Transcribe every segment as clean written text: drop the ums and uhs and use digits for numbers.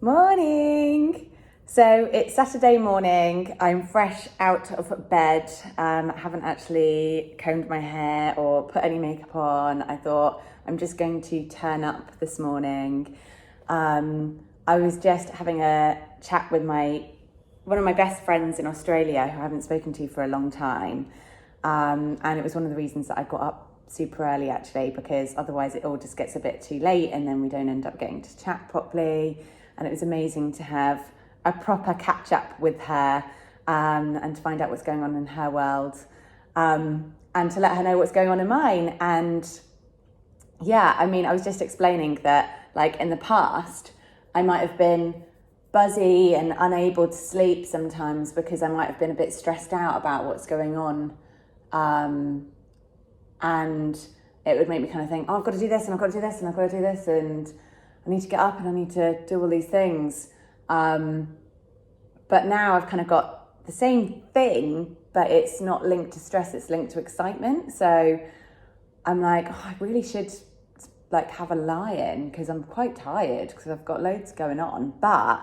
Morning! So it's Saturday morning. I'm fresh out of bed. Haven't actually combed my hair or put any makeup on. I thought I'm just going to turn up this morning. I was just having a chat with one of my best friends in Australia who I haven't spoken to for a long time. And it was one of the reasons that I got up super early actually, because otherwise it all just gets a bit too late and then we don't end up getting to chat properly. And it was amazing to have a proper catch up with her and to find out what's going on in her world and to let her know what's going on in mine. And yeah, I mean, I was just explaining that like in the past, I might have been buzzy and unable to sleep sometimes because I might have been a bit stressed out about what's going on. And it would make me kind of think, oh, I've got to do this and I've got to do this and I've got to do this and I need to get up and I need to do all these things. But now I've kind of got the same thing, but it's not linked to stress, it's linked to excitement. So I'm like, oh, I really should like have a lie-in because I'm quite tired because I've got loads going on, but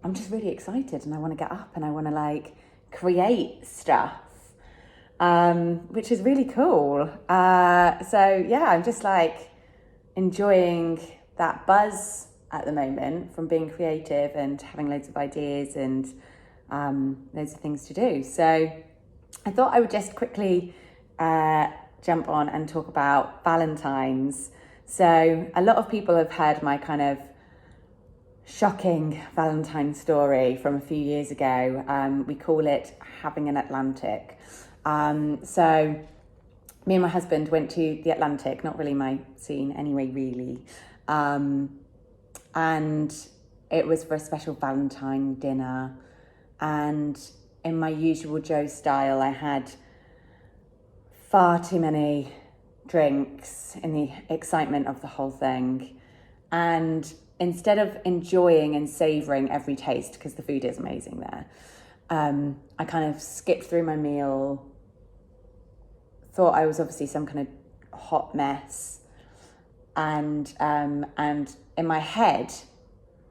I'm just really excited and I want to get up and I want to like create stuff, which is really cool. So yeah, I'm just like enjoying that buzz at the moment from being creative and having loads of ideas and loads of things to do. So I thought I would just quickly jump on and talk about Valentine's. So a lot of people have heard my kind of shocking Valentine story from a few years ago. We call it having an Atlantic. So me and my husband went to the Atlantic, not really my scene anyway, really. And it was for a special Valentine dinner. And in my usual Joe style, I had far too many drinks in the excitement of the whole thing. And instead of enjoying and savouring every taste, because the food is amazing there, I kind of skipped through my meal, thought I was obviously some kind of hot mess. And in my head,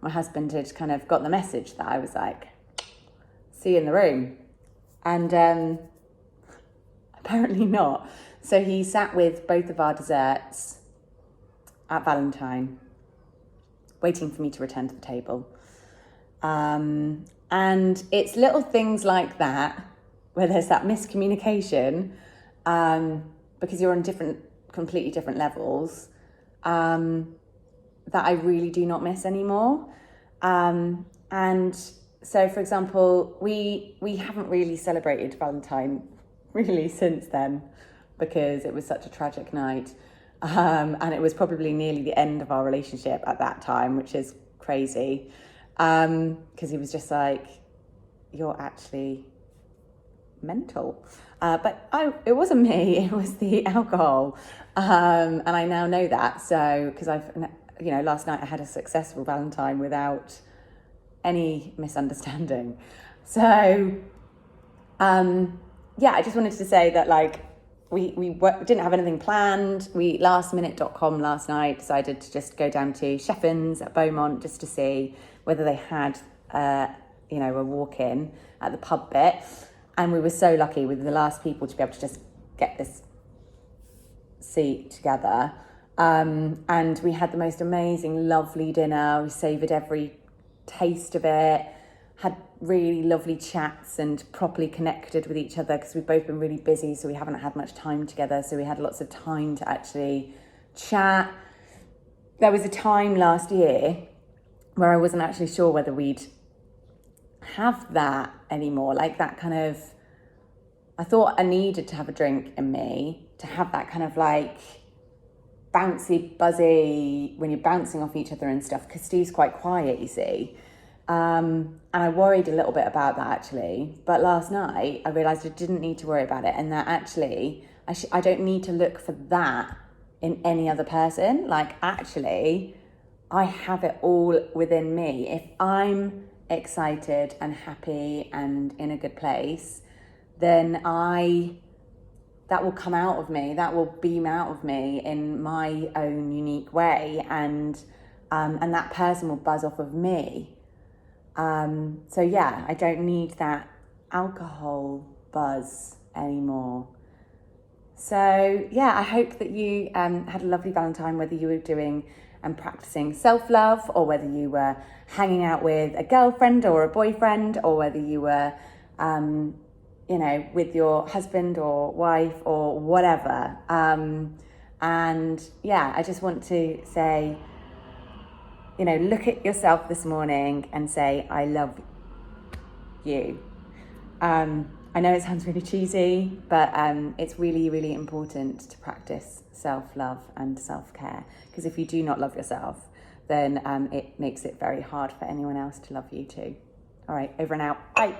my husband had kind of got the message that I was like, see you in the room. And apparently not. So he sat with both of our desserts at Valentine, waiting for me to return to the table. And it's little things like that, where there's that miscommunication, because you're on completely different levels, that I really do not miss anymore. And so, for example, we haven't really celebrated Valentine really since then because it was such a tragic night. And it was probably nearly the end of our relationship at that time, which is crazy. Because he was just like, you're actually mental. But it wasn't me, it was the alcohol. And I now know that. So, because last night I had a successful Valentine without any misunderstanding. So, I just wanted to say that like, we didn't have anything planned. We lastminute.com last night decided to just go down to Sheffins at Beaumont just to see whether they had, a walk-in at the pub bit. And we were so lucky with the last people to be able to just get this seat together. And we had the most amazing, lovely dinner. We savoured every taste of it, had really lovely chats and properly connected with each other because we've both been really busy, so we haven't had much time together. So we had lots of time to actually chat. There was a time last year where I wasn't actually sure whether we'd have that anymore, like that kind of, I thought I needed to have a drink in me to have that kind of like bouncy, buzzy, when you're bouncing off each other and stuff, because Steve's quite quiet, you see. And I worried a little bit about that actually. But last night I realised I didn't need to worry about it, and that actually I don't need to look for that in any other person. Like actually, I have it all within me. If I'm excited and happy and in a good place, then that will come out of me, that will beam out of me in my own unique way, and that person will buzz off of me. So yeah, I don't need that alcohol buzz anymore. So yeah, I hope that you had a lovely Valentine, whether you were doing and practicing self-love, or whether you were hanging out with a girlfriend or a boyfriend, or whether you were, with your husband or wife or whatever. And yeah, I just want to say, look at yourself this morning and say, I love you. I know it sounds really cheesy, but it's really, really important to practice self-love and self-care, because if you do not love yourself, then it makes it very hard for anyone else to love you too. All right, over and out. Bye.